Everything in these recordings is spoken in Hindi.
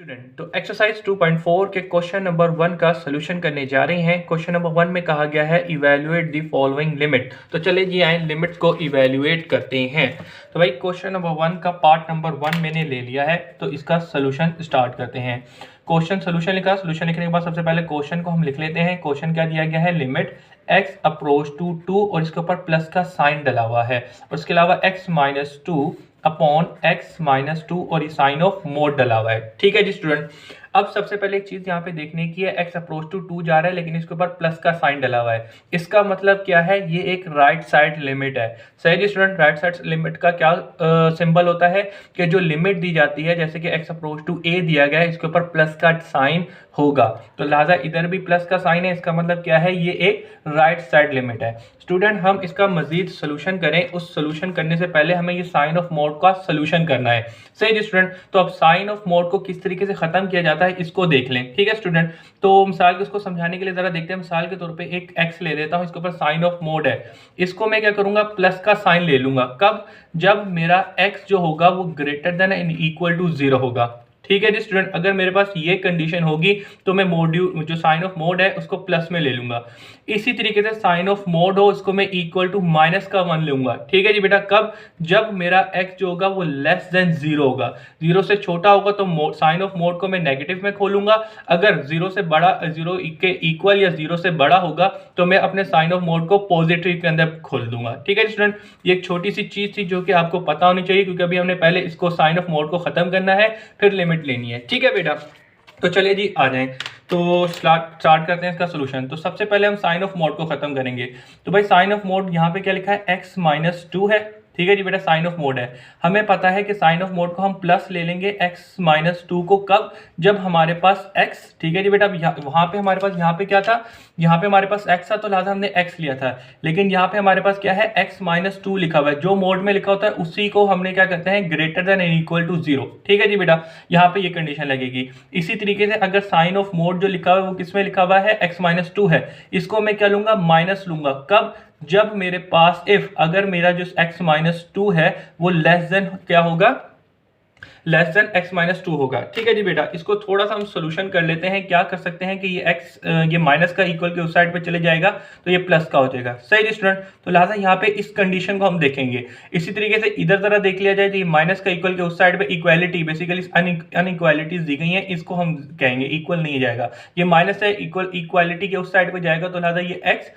स्टूडेंट तो एक्सरसाइज 2.4 के क्वेश्चन नंबर 1 का सोल्यूशन करने जा रहे हैं। क्वेश्चन नंबर 1 में कहा गया है इवैल्यूएट द फॉलोइंग लिमिट। तो चलिए जी आए लिमिट को इवैल्यूएट करते हैं। तो भाई क्वेश्चन नंबर 1 का पार्ट नंबर 1 मैंने ले लिया है, तो इसका सोल्यूशन स्टार्ट करते हैं। क्वेश्चन सोल्यूशन लिखा, सोल्यूशन लिखने के बाद सबसे पहले क्वेश्चन को हम लिख लेते हैं। क्वेश्चन क्या दिया गया है, लिमिट x अप्रोच टू 2 और इसके ऊपर प्लस का साइन डला हुआ है, और इसके अलावा x minus 2 upon x minus 2 और ये साइन ऑफ मोड डला हुआ है। ठीक है जी स्टूडेंट, अब सबसे पहले एक चीज यहाँ पे देखने की है, x अप्रोच टू 2 जा रहा है लेकिन इसके ऊपर प्लस का साइन डला हुआ है। इसका मतलब क्या है, ये एक राइट साइड लिमिट है। सही जी स्टूडेंट, राइट साइड लिमिट का क्या सिंबल होता है कि जो लिमिट दी जाती है, जैसे कि x अप्रोच टू a दिया गया है, इसके ऊपर प्लस का साइन होगा, तो लिहाजा इधर भी प्लस का साइन है। इसका मतलब क्या है, ये एक राइट साइड लिमिट है। स्टूडेंट हम इसका मजीद सोल्यूशन करें, उस सोल्यूशन करने से पहले हमें ये साइन ऑफ मोड का सोल्यूशन करना है। सही जी स्टूडेंट, तो अब साइन ऑफ मोड को किस तरीके से खत्म किया जाता है इसको देख लें। ठीक है स्टूडेंट, तो मिसाल के उसको समझाने के लिए जरा देखते हैं। मिसाल के तौर पे एक x ले लेता हूं, इसके ऊपर साइन ऑफ मोड है, इसको मैं क्या करूंगा, प्लस का साइन ले लूंगा। कब, जब मेरा x जो होगा वो greater than and equal to 0 होगा। ठीक है जी स्टूडेंट, अगर मेरे पास ये कंडीशन होगी तो मैं मॉड्यूल जो साइन ऑफ मोड है उसको प्लस में ले लूंगा। इसी तरीके से साइन ऑफ मोड हो, उसको मैं इक्वल टू माइनस का 1 लूंगा। ठीक है जी बेटा, कब, जब मेरा x जो होगा वो लेस देन 0 होगा, 0 से छोटा होगा तो साइन ऑफ मोड को मैं नेगेटिव में खोलूंगा। अगर 0 से बड़ा, 0 के इक्वल या 0 से बड़ा होगा तो मैं अपने साइन ऑफ मोड को पॉजिटिव के अंदर खोल दूंगा। ठीक है स्टूडेंट, ये एक छोटी सी चीज थी जो कि आपको पता होनी चाहिए, क्योंकि अभी हमने पहले इसको साइन ऑफ मोड को खत्म करना है, फिर लिमिट लेनी है। ठीक है बेटा, तो चलिए जी आ जाएं, तो स्टार्ट करते हैं इसका सोल्यूशन। तो सबसे पहले हम साइन ऑफ मोड को खत्म करेंगे। तो भाई साइन ऑफ मोड यहाँ पे क्या लिखा है, x माइनस 2 है। ठीक है जी बेटा, साइन ऑफ मोड है, हमें पता है कि साइन ऑफ मोड को हम प्लस ले लेंगे x माइनस 2 को, कब, जब हमारे पास x, ठीक है जी बेटा, वहां पे हमारे पास यहाँ पे क्या था, यहाँ पे हमारे पास x था तो लिहाजा हमने x लिया था, लेकिन यहाँ पे हमारे पास क्या है, x माइनस 2 लिखा हुआ है। जो मोड में लिखा होता है उसी को हमने क्या कहते हैं, greater than and equal to 0। ठीक है जी बेटा, यहाँ पे ये कंडीशन लगेगी। इसी तरीके से अगर साइन ऑफ मोड जो लिखा हुआ है वो किसमें लिखा हुआ है, x माइनस 2 है, इसको मैं क्या लूंगा, माइनस लूंगा। कब, जब मेरे पास इफ, अगर मेरा जो x माइनस 2 है वो लेस देन क्या होगा, लेस देन x माइनस 2 होगा। ठीक है जी बेटा, इसको थोड़ा सा हम सोल्यूशन कर लेते हैं। क्या कर सकते हैं कि ये x ये माइनस का इक्वल के उस साइड पे चले जाएगा तो ये प्लस का हो जाएगा। सही जी स्टूडेंट, तो लिहाजा यहाँ पे इस कंडीशन को हम देखेंगे। इसी तरीके से इधर जरा देख लिया जाए, तो ये माइनस का इक्वल के उस साइड पे इक्वालिटी, बेसिकली अनइक्वालिटीज दी गई हैं, इसको हम कहेंगे इक्वल नहीं जाएगा। ये माइनस है, इक्वालिटी के उस साइड पे जाएगा तो लिहाजा ये x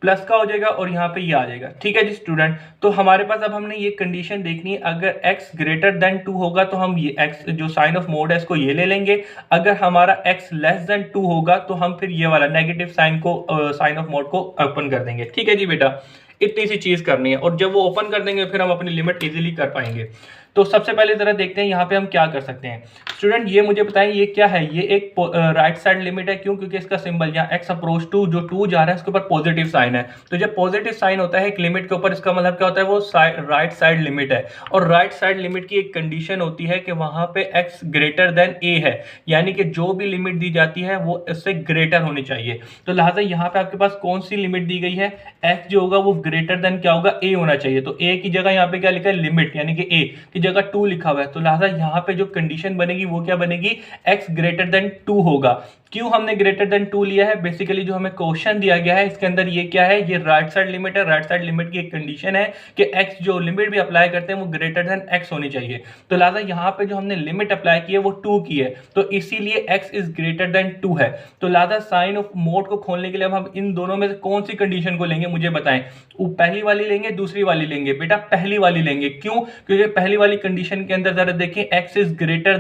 प्लस का हो जाएगा और यहाँ पे ये आ जाएगा। ठीक है जी स्टूडेंट, तो हमारे पास अब हमने ये कंडीशन देखनी है, अगर x ग्रेटर देन 2 होगा तो हम ये x जो साइन ऑफ मोड है इसको ये ले लेंगे। अगर हमारा x लेस देन 2 होगा तो हम फिर ये वाला नेगेटिव साइन को साइन ऑफ मोड को ओपन कर देंगे। ठीक है जी बेटा, इतनी सी चीज करनी है, और जब वो ओपन कर देंगे फिर हम अपनी लिमिट इजीली कर पाएंगे। तो सबसे पहले जरा देखते हैं यहाँ पे हम क्या कर सकते हैं। स्टूडेंट ये मुझे बताएं, ये क्या है, ये एक राइट साइड लिमिट है। क्यों, क्योंकि इसका सिंबल यहाँ x अप्रोच टू जो 2 जा रहा है इसके ऊपर पॉजिटिव साइन है। तो जब पॉजिटिव साइन होता है एक लिमिट के ऊपर, इसका मतलब क्या होता है, वो राइट साइड लिमिट है। और राइट साइड लिमिट की एक कंडीशन होती है कि वहां पे x ग्रेटर देन a है, यानी कि जो भी लिमिट दी जाती है वो इससे ग्रेटर होनी चाहिए। तो लिहाजा यहाँ पे आपके पास कौन सी लिमिट दी गई है, x जो होगा वो ग्रेटर देन क्या होगा, a होना चाहिए। तो a की जगह यहाँ पे क्या लिखा है, लिमिट, यानी कि a की जगह 2 लिखा हुआ है। तो लिहाजा यहाँ पे जो कंडीशन बनेगी वो क्या बनेगी, x ग्रेटर देन 2 होगा। क्यों हमने ग्रेटर देन 2 लिया है, बेसिकली जो हमें क्वेश्चन दिया गया है इसके अंदर ये क्या है, ये राइट साइड लिमिट है। राइट साइड लिमिट की एक कंडीशन है कि x जो लिमिट भी अप्लाई करते हैं वो ग्रेटर देन x होनी चाहिए। तो लिहाजा यहाँ पे जो हमने लिमिट अप्लाई की है वो 2 की है, तो इसीलिए x इज ग्रेटर देन 2 है। तो लिहाजा साइन ऑफ मोड को खोलने के लिए अब हम इन दोनों में से कौन सी कंडीशन को लेंगे, मुझे बताएं। पहली वाली लेंगे, दूसरी वाली लेंगे, बेटा पहली वाली लेंगे। क्यों, क्योंकि पहली वाली कंडीशन के अंदर जरा देखें, x is greater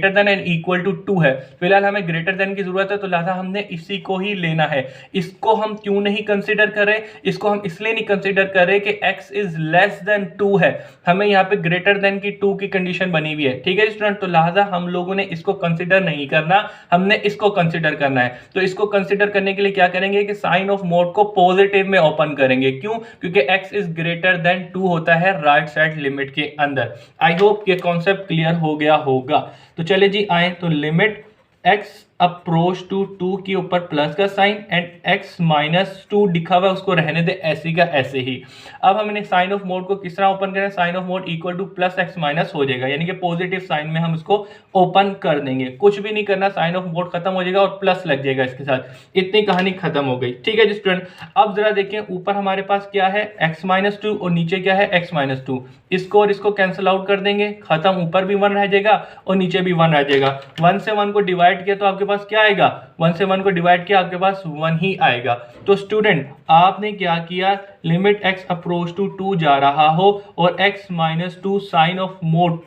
than and equal to 2 है। फिलहाल हमें ग्रेटर देन की जरूरत है, तो लिहाजा हमने इसी को ही लेना है। इसको हम क्यों नहीं कंसीडर कर रहे, इसको हम इसलिए नहीं कंसीडर कर रहे कि x इज लेस देन 2 है, हमें यहाँ पे ग्रेटर देन की 2 की कंडीशन बनी हुई है। ठीक है स्टूडेंट, तो लिहाजा हम लोगों ने इसको कंसीडर नहीं करना, हमने इसको कंसीडर करना है। तो इसको कंसीडर करने के लिए क्या करेंगे कि साइन ऑफ मोड को पॉजिटिव में ओपन करेंगे। क्यों, क्योंकि x इज ग्रेटर देन 2 होता है राइट साइड लिमिट के अंदर। आई होप ये कॉन्सेप्ट क्लियर हो गया होगा। तो चले जी आए, तो लिमिट x अप्रोच टू 2 के ऊपर प्लस का साइन एंड x माइनस 2 लिखा हुआ है उसको रहने दे ऐसे का ऐसे ही। अब हमने साइन ऑफ मोड को किस तरह ओपन करें, sign of mod equal to plus x minus हो जाएगा, यानी कि पॉजिटिव साइन में हम इसको ओपन कर देंगे, कुछ भी नहीं करना, साइन ऑफ मोड खत्म हो जाएगा और प्लस लग जाएगा इसके साथ, इतनी कहानी खत्म हो गई। ठीक है जी स्टूडेंट, अब जरा देखें ऊपर हमारे पास क्या है x माइनस 2 और नीचे क्या है x माइनस 2, इसको और इसको कैंसिल आउट कर देंगे, खत्म, ऊपर भी 1 रह जाएगा और नीचे भी 1 रह जाएगा। 1 से 1 को डिवाइड किया तो आपके पास क्या आएगा, 1 से 1 को डिवाइड किया आपके पास 1 ही आएगा। तो स्टूडेंट आपने क्या किया, लिमिट x अप्रोच टू 2 जा रहा हो और x minus 2 sign of mod,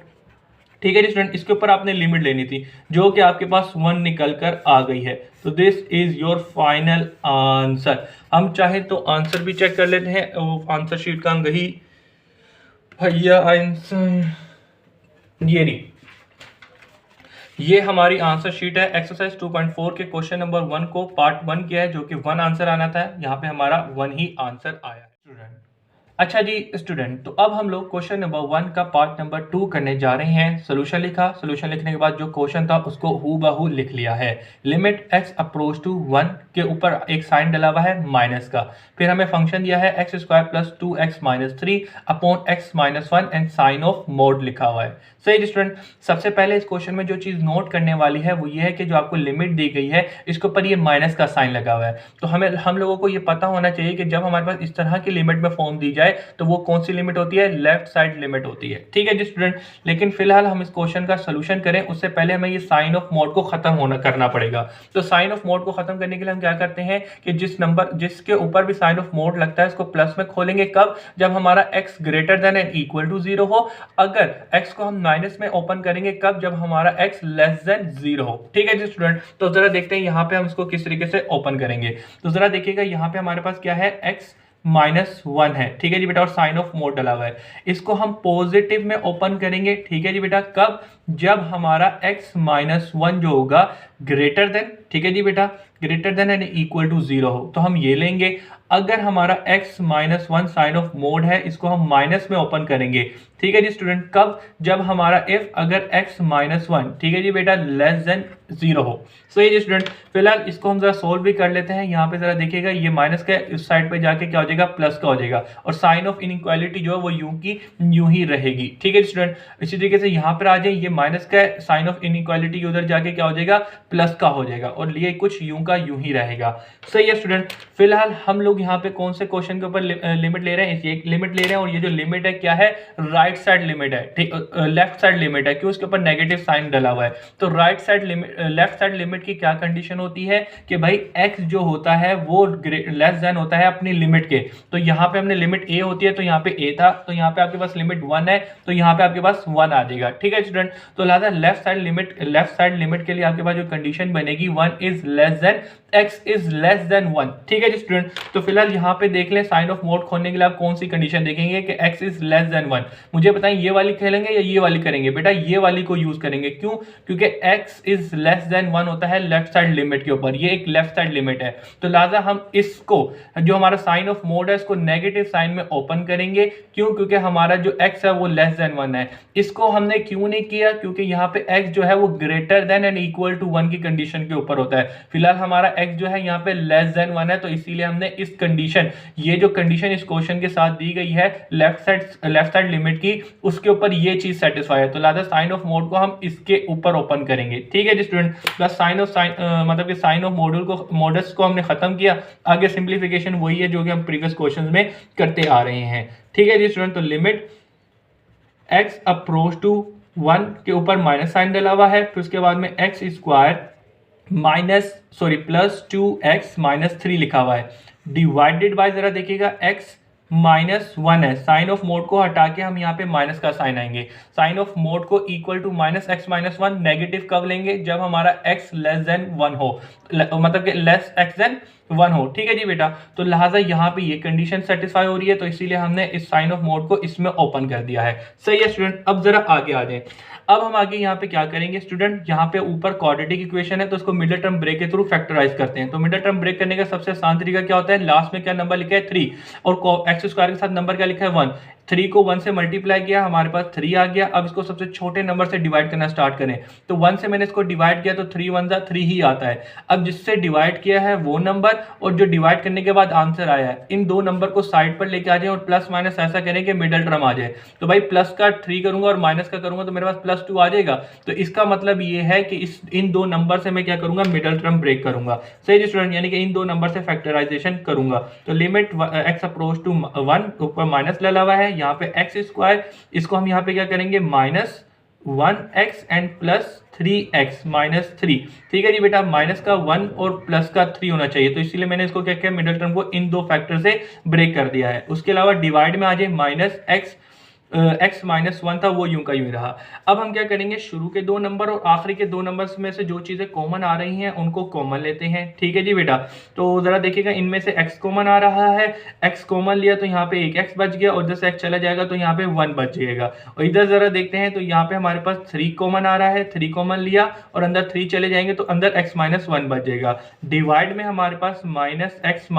ठीक है जी स्टूडेंट, इसके ऊपर आपने लिमिट लेनी थी जो कि आपके पास 1 निकल कर आ गई है। तो this is your final answer. हम चाहे तो आंसर भी चेक कर लेते हैं, आंसर शीट का अंग ही भैया आंसर ये नहीं, ये हमारी आंसर शीट है। एक्सरसाइज 2.4 के क्वेश्चन नंबर 1 को पार्ट 1 किया है जो कि 1 आंसर आना था, यहाँ पे हमारा 1 ही आंसर आया है स्टूडेंट। अच्छा जी स्टूडेंट, तो अब हम लोग क्वेश्चन नंबर 1 का पार्ट नंबर 2 करने जा रहे हैं। सोल्यूशन लिखा, सोल्यूशन लिखने के बाद जो क्वेश्चन था उसको हूबहू लिख लिया है। लिमिट x अप्रोच टू 1 के ऊपर एक साइन डला हुआ है माइनस का, फिर हमें फंक्शन दिया है x square plus 2x minus 3 upon x minus 1 and sign of mod लिखा हुआ है। सही स्टूडेंट, सबसे पहले इस क्वेश्चन में जो चीज नोट करने वाली है वो ये है कि जो आपको लिमिट दी गई है इसके ऊपर ये माइनस का साइन लगा हुआ है। तो हम लोगों को ये पता होना चाहिए कि जब हमारे पास इस तरह की लिमिट में फॉर्म दी जाए तो वो कौन सी लिमिट होती है, लेफ्ट साइड लिमिट होती है। ठीक है जी स्टूडेंट, लेकिन फिलहाल हम इस क्वेश्चन का सोल्यूशन करें उससे पहले हमें ये साइन ऑफ मोड को खत्म करना पड़ेगा। तो साइन ऑफ मोड को खत्म करने के लिए हम क्या करते हैं कि जिसके ऊपर भी साइन ऑफ मोड लगता है इसको प्लस में खोलेंगे, कब, जब हमारा x greater than and equal to 0 हो। अगर x को हम माइनस में ओपन करेंगे कब, जब हमारा x लेस देन 0 हो। ठीक है जी स्टूडेंट, तो जरा देखते हैं यहाँ पे हम इसको किस तरीके से ओपन करेंगे। तो जरा देखिएगा यहाँ पे हमारे पास क्या है, x माइनस 1 है, ठीक है जी बेटा, और साइन ऑफ मोड डला हुआ है, इसको हम पॉजिटिव में ओपन करेंगे। ठीक है जी बेटा, कब, जब हमारा x माइनस 1 जो होगा ग्रेटर देन, ठीक है जी बेटा, greater than and equal to 0 हो, तो हम ये लेंगे। अगर हमारा x minus 1 sign of mod है इसको हम माइनस में ओपन करेंगे। ठीक है जी स्टूडेंट, कब, जब हमारा अगर x माइनस 1, ठीक है जी बेटा, लेस देन 0 हो। सही जी स्टूडेंट, फिलहाल इसको हम जरा सोल्व भी कर लेते हैं। यहाँ पे जरा देखिएगा ये माइनस का इस साइड पे जाके क्या हो जाएगा, प्लस का हो जाएगा, और साइन ऑफ इनइक्वालिटी जो है वो यूं की यूं ही रहेगी। ठीक है स्टूडेंट, इसी तरीके से यहाँ पर आ जाए, ये माइनस का साइन ऑफ इनइक्वालिटी उधर जाके क्या हो जाएगा, प्लस का हो जाएगा, और ये कुछ यूं का यूं ही रहेगा। सही है स्टूडेंट, फिलहाल हम लोग यहाँ पे कौन से क्वेश्चन के ऊपर लिमिट ले रहे हैं, एक लिमिट ले रहे हैं, और ये जो लिमिट है क्या है, राइट साइड लिमिट है, ठीक, लेफ्ट साइड लिमिट है, क्यों, उसके ऊपर नेगेटिव साइन डला हुआ है। तो right side limit, left side limit की क्या कंडीशन होती है कि भाई x जो होता है वो लेस देन होता है अपनी लिमिट के। तो यहाँ पे हमने लिमिट a होती है, तो यहाँ पे a था, तो यहाँ पे आपके पास लिमिट 1 है, तो यहाँ पे आपके पास 1 आ जाएगा। ठीक है स्टूडेंट, तो लिहाजा लेफ्ट साइड लिमिट के लिए आपके पास जो कंडीशन बनेगी 1 is less then x is less then 1। ठीक है जी स्टूडेंट, तो फिलहाल यहाँ पे देख लें, साइन ऑफ मोड खोलने के लिए आप कौन सी कंडीशन देखेंगे कि x इज लेस देन 1। मुझे बताएं ये वाली खेलेंगे या ये वाली करेंगे, बेटा ये वाली को यूज करेंगे, क्यों, क्योंकि x इज लेस देन 1 होता है लेफ्ट साइड लिमिट के ऊपर, ये एक लेफ्ट साइड लिमिट है। तो लिहाजा हम इसको, जो हमारा साइन ऑफ मोड है, इसको नेगेटिव साइन में ओपन करेंगे, क्यों, क्योंकि हमारा जो x है वो लेस देन 1 है। इसको हमने क्यों नहीं किया, क्योंकि यहाँ पे x जो है वो greater than and equal to 1 की कंडीशन के ऊपर होता है। फिलहाल हमारा x जो है यहाँ पे लेस देन 1 है, तो इसीलिए हमने इस कंडीशन, ये जो कंडीशन इस क्वेश्चन के साथ दी गई है लेफ्ट साइड लिमिट की, उसके ऊपर ये चीज सेटिस्फाई है। तो लिहाजा साइन ऑफ मोड को हम इसके ऊपर ओपन करेंगे। ठीक है जी स्टूडेंट, प्लस मतलब कि साइन ऑफ मॉडल्स को हमने खत्म किया, आगे सिंप्लीफिकेशन वही है जो कि हम प्रीवियस क्वेश्चंस में करते आ रहे हैं। ठीक है जी स्टूडेंट, तो लिमिट x अप्रोच टू 1 के ऊपर माइनस साइन डला हुआ है, फिर उसके बाद में x square plus 2x minus 3 लिखा हुआ है, डिवाइडेड बाय, जरा देखिएगा x माइनस 1 है, साइन ऑफ मोड को हटा के हम यहाँ पे माइनस का साइन आएंगे। साइन ऑफ मोड को equal to minus x minus 1 negative कब लेंगे, जब हमारा x लेस देन 1 हो, मतलब कि लेस x देन 1 हो। ठीक है जी बेटा, तो लिहाजा यहाँ पे ये कंडीशन सेटिस्फाई हो रही है, तो इसीलिए हमने इस साइन ऑफ मोड को इसमें ओपन कर दिया है। सही है स्टूडेंट, अब जरा आगे आ जाए। अब हम आगे यहाँ पे क्या करेंगे स्टूडेंट, यहाँ पे ऊपर क्वाड्रेटिक इक्वेशन है तो उसको मिडिल टर्म ब्रेक के थ्रू फैक्टराइज करते हैं। तो मिडिल टर्म ब्रेक करने का सबसे आसान तरीका क्या होता है, लास्ट में क्या नंबर लिखा है 3 और एक्स स्क्वायर के साथ नंबर क्या लिखा है 1, 3 को 1 से मल्टीप्लाई किया, हमारे पास 3 आ गया। अब इसको सबसे छोटे नंबर से डिवाइड करना स्टार्ट करें, तो 1 से मैंने इसको डिवाइड किया तो 3 1 3 ही आता है। अब जिससे डिवाइड किया है वो नंबर और जो डिवाइड करने के बाद आंसर आया है, इन दो नंबर को साइड पर लेके आ जाए और प्लस माइनस ऐसा करें कि मिडिल टर्म आ जाए। तो भाई प्लस का 3 करूंगा और माइनस का करूंगा तो मेरे पास +2 आ जाएगा। तो इसका मतलब ये है कि इन दो नंबर से मैं क्या करूंगा, मिडिल टर्म ब्रेक करूंगा। सही स्टूडेंट, यानी कि इन दो नंबर से फैक्टराइजेशन करूंगा। तो लिमिट x अप्रोच टू 1, ऊपर माइनस लगा हुआ है, यहाँ पे एक्स स्क्वायर, इसको हम यहाँ पे क्या करेंगे -1x एंड +3x -3। ठीक है जी बेटा, माइनस का 1 और प्लस का 3 होना चाहिए, तो इसीलिए मैंने इसको क्या किया, मिडिल टर्म को इन दो फैक्टर से ब्रेक कर दिया है। उसके अलावा डिवाइड में आ जाए x -1 था, वो यूं का यूं रहा। अब हम क्या करेंगे, शुरू के दो नंबर और आखिरी के दो नंबर में से जो चीजें कॉमन आ रही हैं उनको कॉमन लेते हैं। ठीक है जी बेटा, तो जरा देखिएगा, इनमें से x कॉमन आ रहा है, x कॉमन लिया तो यहाँ पे एक x बच गया और जैसे x चला जाएगा तो यहाँ पे 1 बच जाएगा। और इधर जरा देखते हैं तो यहाँ पे हमारे पास 3 कॉमन आ रहा है, 3 कॉमन लिया और अंदर 3 चले जाएंगे तो अंदर x -1 बच जाएगा। डिवाइड में हमारे पास -x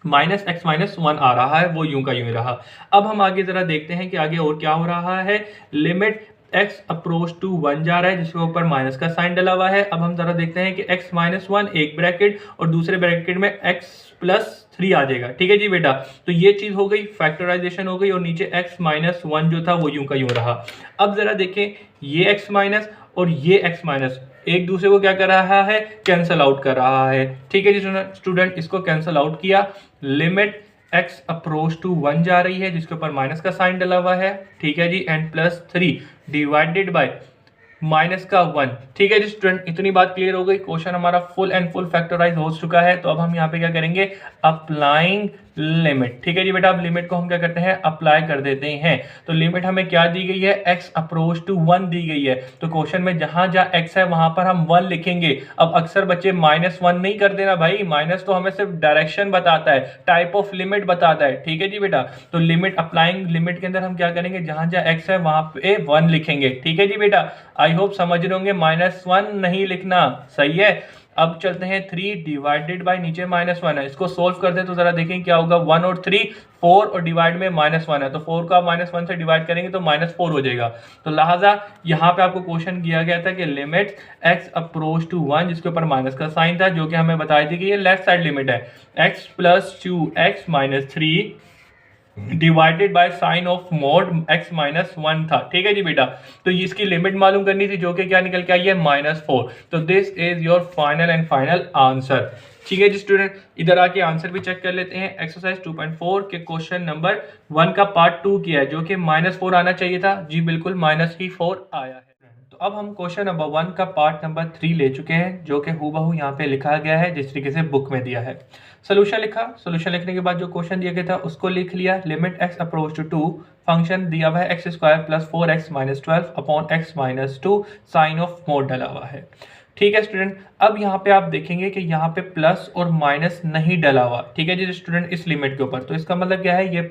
-1 आ रहा है, वो यूं का यूं रहा। अब हम आगे जरा देखते हैं कि आगे और क्या हो रहा है। लिमिट x अप्रोच टू 1 जा रहा है जिसके ऊपर माइनस का साइन डला हुआ है। अब हम जरा देखते हैं कि x -1 एक ब्रैकेट और दूसरे ब्रैकेट में x +3 आ जाएगा। ठीक है जी बेटा, तो ये चीज हो गई, फैक्टराइजेशन हो गई और नीचे x -1 जो था वो यूं का यूं रहा। अब जरा देखें, ये x- और ये x- एक दूसरे को क्या कर रहा है, कैंसल आउट कर रहा है। ठीक है जी स्टूडेंट, इसको कैंसल आउट किया। लिमिट x अप्रोच टू 1 जा रही है जिसके ऊपर माइनस का साइन डला हुआ है। ठीक है जी, एंड +3 डिवाइडेड बाय माइनस का 1। ठीक है जी स्टूडेंट, इतनी बात क्लियर हो गई। क्वेश्चन हमारा फुल एंड फुल फैक्टराइज हो चुका है। तो अब हम यहाँ पे क्या करेंगे, अप्लाइंग लिमिट। ठीक है जी बेटा, अब लिमिट को हम क्या करते हैं, अप्लाई कर देते हैं। तो लिमिट हमें क्या दी गई है, x अप्रोच टू 1 दी गई है। तो क्वेश्चन में जहां जहां x है वहां पर हम 1 लिखेंगे। अब अक्सर बच्चे -1 नहीं कर देना भाई, माइनस तो हमें सिर्फ डायरेक्शन बताता है, टाइप ऑफ लिमिट बताता है। ठीक है जी बेटा, तो लिमिट, अप्लाइंग लिमिट के अंदर हम क्या करेंगे, जहां जहां x है वहां पे 1 लिखेंगे। ठीक है जी बेटा, आई होप समझ रहे होंगे, -1 नहीं लिखना। सही है, अब चलते हैं 3 डिवाइडेड बाय, नीचे -1 है, इसको सोल्व कर दे तो जरा देखें क्या होगा। 1 और 3 4 और डिवाइड में -1 है, तो 4 का -1 से डिवाइड करेंगे तो -4 हो जाएगा। तो लिहाजा यहाँ पे आपको क्वेश्चन किया गया था कि लिमिट x अप्रोच टू 1 जिसके ऊपर माइनस का साइन था, जो कि हमें बताई थी कि ये लेफ्ट साइड लिमिट है, x + 2x - 3 divided by sine of mode x -1 था। ठीक है जी बेटा, तो इसकी लिमिट मालूम करनी थी जो कि क्या निकल के आई है, -4। तो this is your final and final answer. ठीक है जी स्टूडेंट, इधर आके आंसर भी चेक कर लेते हैं। एक्सरसाइज 2.4 के क्वेश्चन नंबर 1 का पार्ट 2 किया है, जो कि -4 आना चाहिए था। जी बिल्कुल, -4 आया है। तो अब हम क्वेश्चन नंबर 1 का पार्ट नंबर 3 ले चुके हैं, जो कि हूबहू यहाँ पे लिखा गया है जिस तरीके से बुक में दिया है। सोल्यूशन लिखा, सोल्यूशन लिखने के बाद जो क्वेश्चन दिया गया था उसको लिख लिया। Limit x approach to 2, function दिया हुआ है x² + 4x - 12 upon x - 2, sign of mod डाला हुआ है। ठीक है स्टूडेंट, अब यहाँ पे आप देखेंगे कि यहाँ पे प्लस और माइनस नहीं डला हुआ। ठीक है जी स्टूडेंट, इस लिमिट के ऊपर, तो इसका मतलब क्या है, ये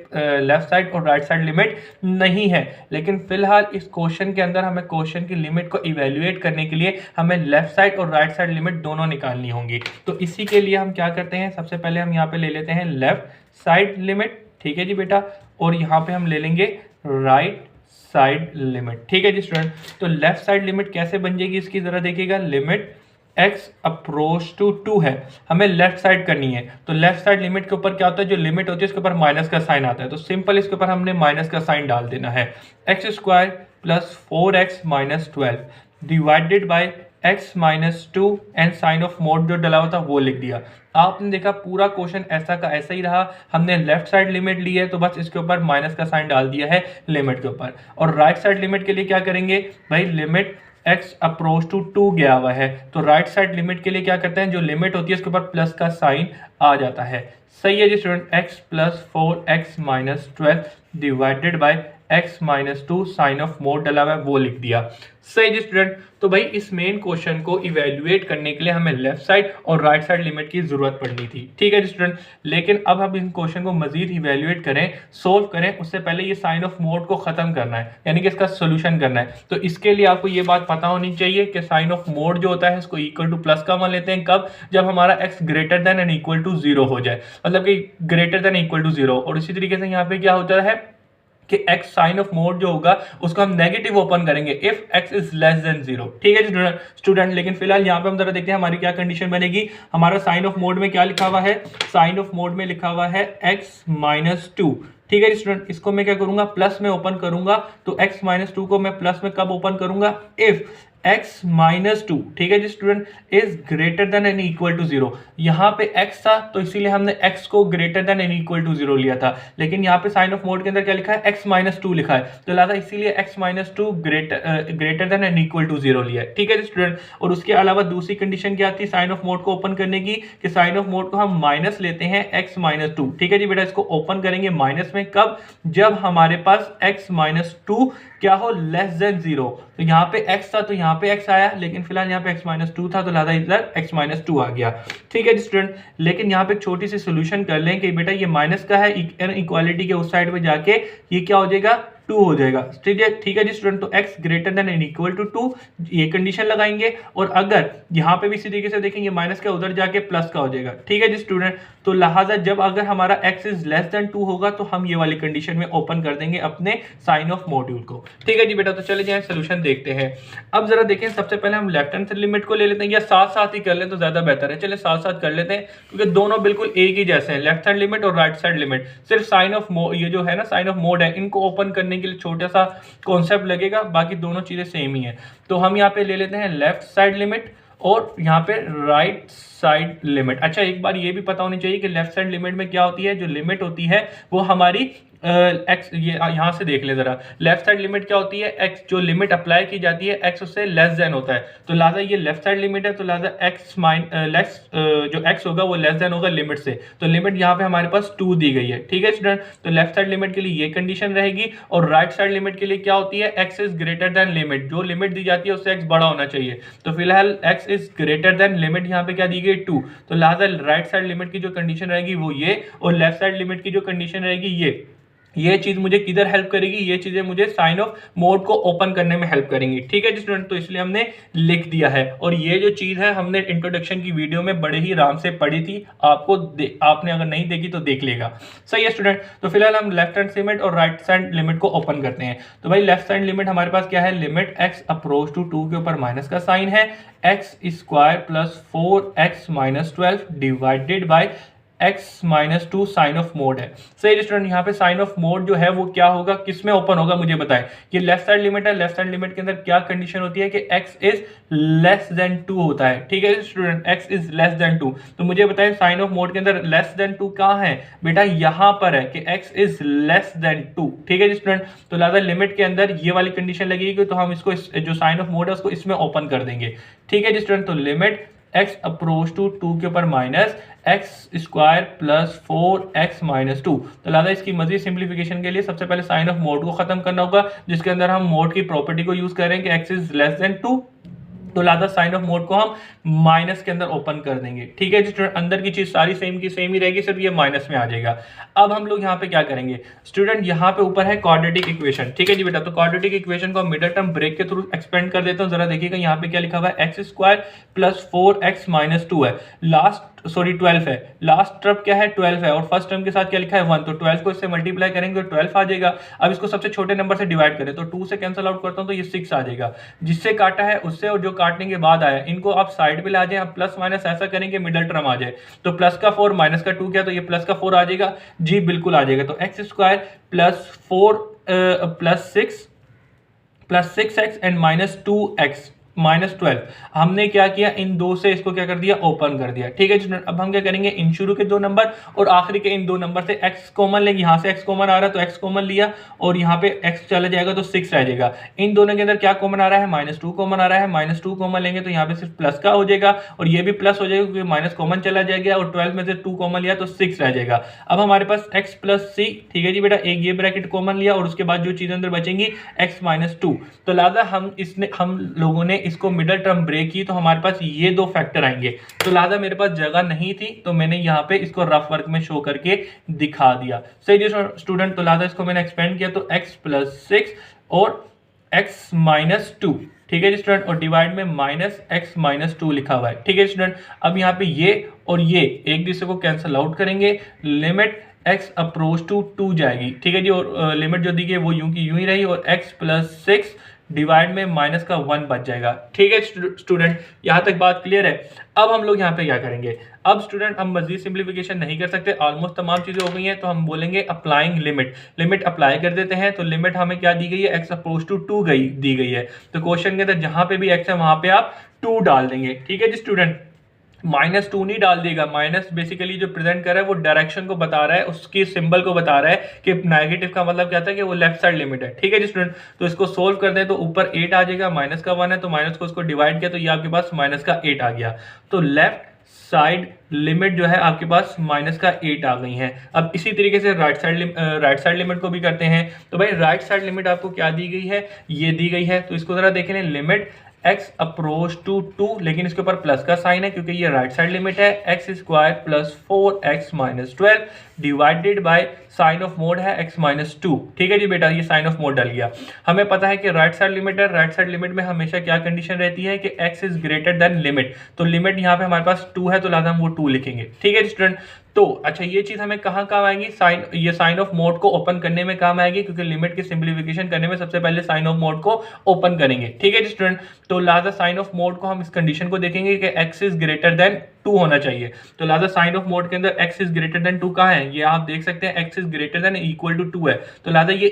लेफ्ट साइड और राइट साइड लिमिट नहीं है। लेकिन फिलहाल इस क्वेश्चन के अंदर हमें क्वेश्चन की लिमिट को इवेल्युएट करने के लिए हमें लेफ्ट साइड और राइट साइड लिमिट दोनों निकालनी होंगी। तो इसी के लिए हम क्या करते हैं, सबसे पहले हम यहाँ पे ले लेते हैं लेफ्ट साइड लिमिट। ठीक है जी बेटा, और यहाँ पे हम ले लेंगे राइट साइड लिमिट। ठीक है जी स्टूडेंट, तो लेफ्ट साइड लिमिट कैसे बन जाएगी इसकी, जरा देखिएगा। लिमिट x अप्रोच टू 2 है, हमें लेफ्ट साइड करनी है। तो लेफ्ट साइड लिमिट के ऊपर क्या होता है, जो लिमिट होती है उसके ऊपर माइनस का साइन आता है, तो सिंपल इसके ऊपर हमने माइनस का साइन डाल देना है। x² + 4x - 12 divided by x - 2 and sign of mod जो डला हुआ था वो लिख दिया। आपने देखा पूरा क्वेश्चन ऐसा का ऐसा ही रहा, हमने लेफ्ट साइड लिमिट ली है तो बस इसके ऊपर माइनस का साइन डाल दिया है लिमिट के ऊपर। और राइट साइड लिमिट के लिए क्या करेंगे भाई, लिमिट x अप्रोच टू 2 गया हुआ है, तो राइट साइड लिमिट के लिए क्या करते हैं, जो लिमिट होती है उसके ऊपर प्लस का साइन आ जाता है। सही है जी student, x + 4x - 12 divided by x minus two sign of mod डला हुआ है वो लिख दिया। सही जी स्टूडेंट। तो भाई इस मेन क्वेश्चन को इवेल्युएट करने के लिए हमें लेफ्ट साइड और राइट साइड लिमिट की जरूरत पड़नी थी, ठीक है जी स्टूडेंट। लेकिन अब हम इन क्वेश्चन को मजीद इवेल्युएट करें, सोल्व करें, उससे पहले ये साइन ऑफ मोड को खत्म करना है, यानी कि इसका सोल्यूशन करना है। तो इसके लिए आपको ये बात पता होनी चाहिए कि साइन ऑफ मोड जो होता है इसको इक्वल टू प्लस का मान लेते हैं कब, जब हमारा x greater than and equal to zero हो जाए, मतलब कि greater than equal to zero. और इसी तरीके से यहाँ पे क्या होता है कि x साइन ऑफ मोड जो होगा उसको हम नेगेटिव ओपन करेंगे if x is less than zero, ठीक है जी स्टूडेंट। लेकिन फिलहाल यहाँ पे हम जरा देखते हैं हमारी क्या कंडीशन बनेगी। हमारा साइन ऑफ मोड में क्या लिखा हुआ है, साइन ऑफ मोड में लिखा हुआ है x माइनस टू, ठीक है जी स्टूडेंट। इसको मैं क्या करूंगा, प्लस में ओपन करूंगा। तो x माइनस टू को मैं प्लस में कब ओपन करूंगा, इफ x माइनस टू, ठीक है जी student, is greater than and equal to zero. यहाँ पे x था तो इसीलिए हमने x को greater than and equal to zero लिया था, लेकिन यहाँ पे साइन ऑफ मोड के अंदर क्या लिखा है, x माइनस टू लिखा है, तो लिहाजा इसीलिए x minus two greater than and equal to zero लिया है, ठीक है जी स्टूडेंट। और उसके अलावा दूसरी कंडीशन क्या थी साइन ऑफ मोड को ओपन करने की, कि साइन ऑफ मोड को हम माइनस लेते हैं x माइनस टू, ठीक है जी बेटा। इसको ओपन करेंगे माइनस में कब, जब हमारे पास x माइनस टू क्या हो, लेस देन जीरो। तो यहाँ पे x था तो यहाँ पे x आया, लेकिन फिलहाल यहाँ पे x माइनस टू था तो लिहाजा इधर x माइनस टू आ गया, ठीक है जी स्टूडेंट। लेकिन यहाँ पे एक छोटी सी सोल्यूशन कर लें कि बेटा ये माइनस का है, इक्वालिटी के उस साइड पे जाके ये क्या हो जाएगा, टू हो जाएगा, ठीक है जी स्टूडेंट। तो x greater than and equal to two, ये कंडीशन लगाएंगे। और अगर यहाँ पे भी इसी तरीके से देखेंगे माइनस का उधर जाके प्लस का हो जाएगा, ठीक है जी स्टूडेंट। तो लिहाजा जब अगर हमारा x is less than two होगा तो हम ये वाली कंडीशन में ओपन कर देंगे अपने साइन ऑफ मॉड्यूल को, ठीक है जी बेटा। तो चले जाए सोल्यूशन देखते हैं। अब जरा देखें, सबसे पहले हम लेफ्ट हैंड से लिमिट को ले लेते हैं, या साथ साथ ही कर लें तो ज्यादा बेहतर है। चले साथ साथ कर लेते हैं क्योंकि दोनों बिल्कुल एक ही जैसे हैं, लेफ्ट हैंड लिमिट और राइट साइड लिमिट। सिर्फ साइन ऑफ ये जो है ना साइन ऑफ मोड है, इनको ओपन करने के लिए छोटा सा कॉन्सेप्ट लगेगा, बाकी दोनों चीजें सेम ही है। तो हम यहाँ पे ले लेते हैं लेफ्ट साइड लिमिट और यहाँ पे राइट साइड लिमिट। अच्छा, एक बार ये भी पता होनी चाहिए कि लेफ्ट साइड लिमिट में क्या होती है, जो लिमिट होती है वो हमारी एक्स, ये यहाँ से देख ले जरा, लेफ्ट साइड लिमिट क्या होती है, एक्स जो लिमिट अप्लाई की जाती है एक्स उससे लेस देन होता है, तो लिहाजा ये लेफ्ट साइड लिमिट है, तो लिहाजा एक्स जो एक्स होगा वो लेस देन होगा लिमिट से। तो लिमिट यहाँ पे हमारे पास 2 दी गई है, ठीक है स्टूडेंट। तो लेफ्ट साइड लिमिट के लिए ये कंडीशन रहेगी, और राइट साइड लिमिट के लिए क्या होती है, x is greater then limit, जो लिमिट दी जाती है उससे एक्स बड़ा होना चाहिए। तो फिलहाल x is greater then limit यहाँ पे क्या दी गई 2, तो लिहाजा राइट साइड लिमिट की जो कंडीशन रहेगी वो ये, और लेफ्ट साइड लिमिट की जो कंडीशन रहेगी ये चीज मुझे किधर हेल्प करेगी, ये चीजें मुझे साइन ऑफ मोड को ओपन करने में हेल्प करेंगी, ठीक है जी स्टूडेंट। तो इसलिए हमने लिख दिया है, और ये जो चीज है हमने इंट्रोडक्शन की वीडियो में बड़े ही आराम से पढ़ी थी, आपने अगर नहीं देखी तो देख लेगा, सही है स्टूडेंट। तो फिलहाल हम लेफ्ट हैंड लिमिट और राइट साइड लिमिट को ओपन करते हैं। तो भाई लेफ्ट साइड लिमिट हमारे पास क्या है, लिमिट एक्स अप्रोच टू 2 के ऊपर माइनस का साइन है, x square plus 4x minus 12 divided by x minus 2 sign of mod है। सही स्टूडेंट, यहाँ पे साइन ऑफ मोड जो है वो क्या होगा, किस में ओपन होगा मुझे बताएं। ये लेफ्ट साइड लिमिट है, लेफ्ट साइड लिमिट के अंदर क्या कंडीशन होती है कि x इज लेस देन 2 होता है, ठीक है student, x is less then 2। तो मुझे बताएं साइन ऑफ मोड के अंदर लेस देन 2 कहाँ है, बेटा यहाँ पर है कि x इज लेस देन 2, ठीक है स्टूडेंट। तो लिहाजा लिमिट के अंदर ये वाली कंडीशन लगेगी, तो हम इसको जो साइन ऑफ मोड है उसको इसमें ओपन कर देंगे, ठीक है स्टूडेंट। तो लिमिट x अप्रोच टू 2 के ऊपर minus x square plus 4x minus 2। तो लिहाजा इसकी मजीद सिंप्लीफिकेशन के लिए सबसे पहले साइन ऑफ मोड को खत्म करना होगा, जिसके अंदर हम मोड की प्रॉपर्टी को यूज करें कि x इज लेस देन 2। तो लिहाजा साइन ऑफ मोड को हम माइनस के अंदर ओपन कर देंगे, ठीक है स्टूडेंट। अंदर की चीज सारी सेम की सेम ही रहेगी, सिर्फ ये माइनस में आ जाएगा। अब हम लोग यहाँ पे क्या करेंगे स्टूडेंट, यहाँ पे ऊपर है क्वाड्रेटिक इक्वेशन, ठीक है जी बेटा। तो क्वाड्रेटिक इक्वेशन को मिडिल टर्म ब्रेक के थ्रू एक्सपेंड कर देता हूँ। जरा देखिएगा यहाँ पे क्या लिखा हुआ है, x square plus 4x minus 2 है, 12 है, लास्ट टर्म क्या है 12 है, और फर्स्ट टर्म के साथ क्या लिखा है 1, तो 12 को इससे मल्टीप्लाई करेंगे तो 12 आ जाएगा। अब इसको सबसे छोटे नंबर से डिवाइड करें तो 2 से कैंसिल आउट करता हूं तो ये 6 आ जाएगा, जिससे काटा है उससे और जो काटने के बाद आया इनको आप साइड पे ला जाए, आप प्लस माइनस ऐसा करेंगे मिडिल टर्म आ जाए। तो प्लस का 4 माइनस का 2 क्या, तो ये प्लस का 4 आ जाएगा जी, बिल्कुल आ जाएगा। तो x square plus 4 plus 6x and minus 2x, -12। हमने क्या किया, इन दो से इसको क्या कर दिया, ओपन कर दिया। ठीक है स्टूडेंट, अब हम क्या करेंगे, इन शुरू के दो नंबर और आखिरी के इन दो नंबर से x कॉमन लेंगे। यहाँ से x कॉमन आ रहा है तो x कॉमन लिया और यहाँ पे x चला जाएगा तो 6 रह जाएगा। इन दोनों के अंदर क्या कॉमन आ रहा है, -2 कॉमन आ रहा है। -2 कॉमन लेंगे तो यहाँ पे सिर्फ प्लस का हो जाएगा और ये भी प्लस हो जाएगा क्योंकि माइनस कॉमन चला जाएगा और 12 में से 2 कॉमन लिया तो 6 रह जाएगा। अब हमारे पास x प्लस c, ठीक है जी बेटा, एक ये ब्रैकेट कॉमन लिया और उसके बाद जो चीज अंदर बचेंगी x -2। तो लिहाजा हम लोगों ने इसको मिडल टर्म ब्रेक की तो हमारे पास ये दो फैक्टर आएंगे। तो लिहाजा मेरे पास जगह नहीं थी तो मैंने यहाँ पे इसको रफ वर्क में शो करके दिखा दिया। सही जी स्टूडेंट, तो लिहाजा इसको मैंने एक्सपेंड किया तो x + 6 और x -2, ठीक है जी स्टूडेंट, और डिवाइड में -x -2 लिखा हुआ है। ठीक है स्टूडेंट, अब यहाँ पे ये और ये एक दूसरे को कैंसिल आउट करेंगे, लिमिट x अप्रोच टू 2 जाएगी। ठीक है जी, और लिमिट जो दी गई वो यूं की यूं ही रही और x + 6 डिवाइड में माइनस का 1 बच जाएगा। ठीक है स्टूडेंट, यहां तक बात क्लियर है। अब हम लोग यहाँ पे क्या करेंगे, अब स्टूडेंट हम मजीद सिंप्लीफिकेशन नहीं कर सकते, ऑलमोस्ट तमाम चीजें हो गई हैं, तो हम बोलेंगे अप्लाइंग लिमिट। लिमिट अप्लाई कर देते हैं। तो लिमिट हमें क्या दी गई है, x अप्रोच टू 2 दी गई है। तो क्वेश्चन के अंदर जहां पे भी x है वहां पे आप 2 डाल देंगे। ठीक है जी स्टूडेंट, -2 नहीं डाल देगा। माइनस बेसिकली जो प्रेजेंट कर रहा है वो डायरेक्शन को बता रहा है, उसकी सिंबल को बता रहा है कि नेगेटिव का मतलब क्या था कि वो लेफ्ट साइड लिमिट है। ठीक है जी स्टूडेंट, तो इसको सोल्व कर दें तो ऊपर 8 आ जाएगा, माइनस का 1 है तो माइनस को उसको डिवाइड किया तो ये आपके पास माइनस का 8 आ गया। तो लेफ्ट साइड लिमिट जो है आपके पास माइनस का 8 आ गई है। अब इसी तरीके से राइट साइड लिमिट को भी करते हैं। तो भाई राइट साइड लिमिट आपको क्या दी गई है, ये दी गई है। तो इसको जरा देख लें, लिमिट x अप्रोच टू 2, लेकिन इसके ऊपर प्लस का साइन है क्योंकि ये राइट साइड लिमिट है, x² + 4x - 12 divided by sine of mod है x -2। ठीक है जी बेटा, ये साइन ऑफ मोड डल गया। हमें पता है कि राइट साइड लिमिट है, राइट साइड लिमिट में हमेशा क्या कंडीशन रहती है कि x is greater then limit. तो लिमिट यहाँ पे हमारे पास 2 है तो लिहाजा हम वो 2 लिखेंगे। ठीक है स्टूडेंट, तो अच्छा ये चीज हमें कहाँ काम आएगी, ये साइन ऑफ मोड को ओपन करने में काम आएगी क्योंकि लिमिट की सिंप्लीफिकेशन करने में सबसे पहले साइन ऑफ मोड को ओपन करेंगे। ठीक है स्टूडेंट, तो लिहाजा साइन ऑफ मोड को हम इस कंडीशन को देखेंगे कि x इज ग्रेटर देन 2 होना चाहिए। तो लिहाजा साइन ऑफ मोड के अंदर x इज ग्रेटर देन 2 कहाँ है, ये आप देख सकते हैं, x is greater than equal to 2 है। तो लिहाजा ये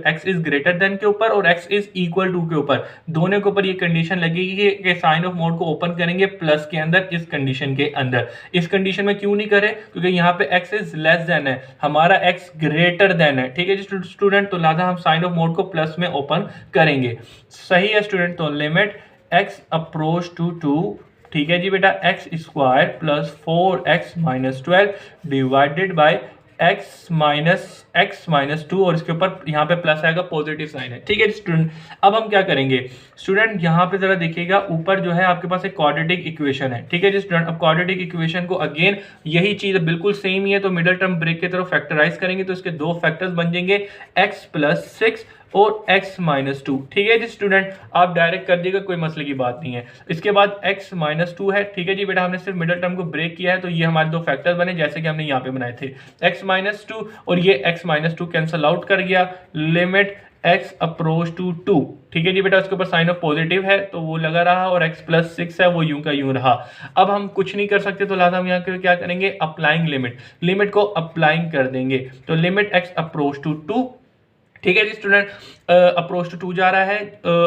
x इज ग्रेटर देन के ऊपर और x इज इक्वल टू के ऊपर, दोनों के ऊपर ये कंडीशन लगेगी कि साइन ऑफ मोड को ओपन करेंगे प्लस के अंदर, इस कंडीशन के अंदर। इस कंडीशन में क्यों नहीं करें, क्योंकि यहाँ पे x इज लेस देन है, हमारा x ग्रेटर देन है। ठीक है जी स्टूडेंट, तो लिहाजा हम साइन ऑफ मोड को प्लस में ओपन करेंगे। सही है स्टूडेंट, तो लिमिट x अप्रोच टू 2, ठीक है जी बेटा, x² + 4x - 12 divided by x -2 और इसके ऊपर यहाँ पे प्लस आएगा, पॉजिटिव साइन है। ठीक है स्टूडेंट, अब हम क्या करेंगे स्टूडेंट, यहाँ पे जरा देखिएगा, ऊपर जो है आपके पास एक क्वाड्रेटिक इक्वेशन है। ठीक है जी स्टूडेंट, अब क्वाड्रेटिक इक्वेशन को अगेन यही चीज बिल्कुल सेम ही है, तो मिडिल टर्म ब्रेक की तरफ फैक्टराइज करेंगे तो इसके दो फैक्टर्स बन जाएंगे, x + 6 और x -2। ठीक है जी स्टूडेंट, आप डायरेक्ट कर दिएगा, कोई मसले की बात नहीं है। इसके बाद x -2 है। ठीक है जी बेटा, हमने सिर्फ मिडिल टर्म को ब्रेक किया है तो ये हमारे दो फैक्टर्स बने जैसे कि हमने यहाँ पे बनाए थे, x -2 और ये x -2 कैंसिल आउट कर गया, लिमिट x अप्रोच टू 2। ठीक है जी बेटा, उसके ऊपर साइन ऑफ पॉजिटिव है तो वो लगा रहा और x + 6 है वो यूं का यूं रहा। अब हम कुछ नहीं कर सकते तो लिहाजा हम यहाँ क्या करेंगे, अप्लाइंग लिमिट को अप्लाइंग कर देंगे। तो लिमिट x अप्रोच टू 2, ठीक है जी स्टूडेंट, अप्रोच टू 2 जा रहा है,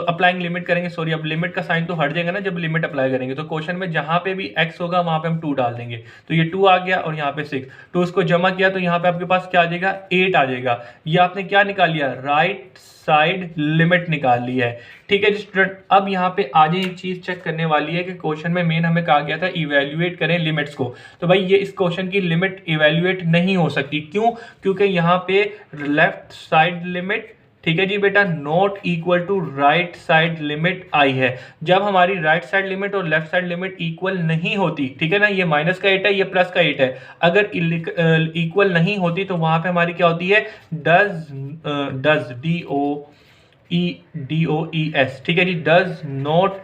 अप्लाइंग लिमिट करेंगे, सॉरी अब लिमिट का साइन तो हट जाएगा ना जब लिमिट अप्लाई करेंगे। तो क्वेश्चन में जहां पे भी x होगा वहां पे हम 2 डाल देंगे, तो ये 2 आ गया और यहाँ पे 6, तो उसको जमा किया तो यहाँ पे आपके पास क्या आ जाएगा, 8 आ जाएगा। ये आपने क्या निकाल लिया, राइट साइड लिमिट निकाल ली है। ठीक है जी स्टूडेंट, अब यहाँ पे आगे एक चीज चेक करने वाली है कि क्वेश्चन में मेन हमें कहा गया था इवेल्युएट करें लिमिट्स को। तो भाई ये इस क्वेश्चन की लिमिट इवेल्युएट नहीं हो सकती, क्यों, क्योंकि यहाँ पे लेफ्ट साइड लिमिट, ठीक है जी बेटा, not equal to right side limit आई है। जब हमारी राइट साइड लिमिट और लेफ्ट साइड लिमिट इक्वल नहीं होती, ठीक है ना, ये माइनस का 8 है, ये प्लस का 8 है, अगर इक्वल नहीं होती तो वहां पे हमारी क्या होती है, डज DOES, ठीक है जी, डज नॉट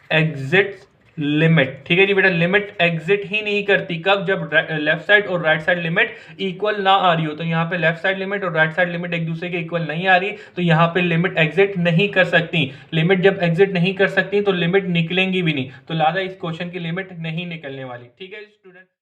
एग्जिट लिमिट। ठीक है जी बेटा, लिमिट एग्जिट ही नहीं करती, कब, जब लेफ्ट साइड और राइट साइड लिमिट इक्वल ना आ रही हो। तो यहाँ पे लेफ्ट साइड लिमिट और राइट साइड लिमिट एक दूसरे के इक्वल नहीं आ रही तो यहाँ पे लिमिट एग्जिट नहीं कर सकती। लिमिट जब एग्जिट नहीं कर सकती तो लिमिट निकलेंगी भी नहीं, तो लिहाजा इस क्वेश्चन की लिमिट नहीं निकलने वाली। ठीक है स्टूडेंट।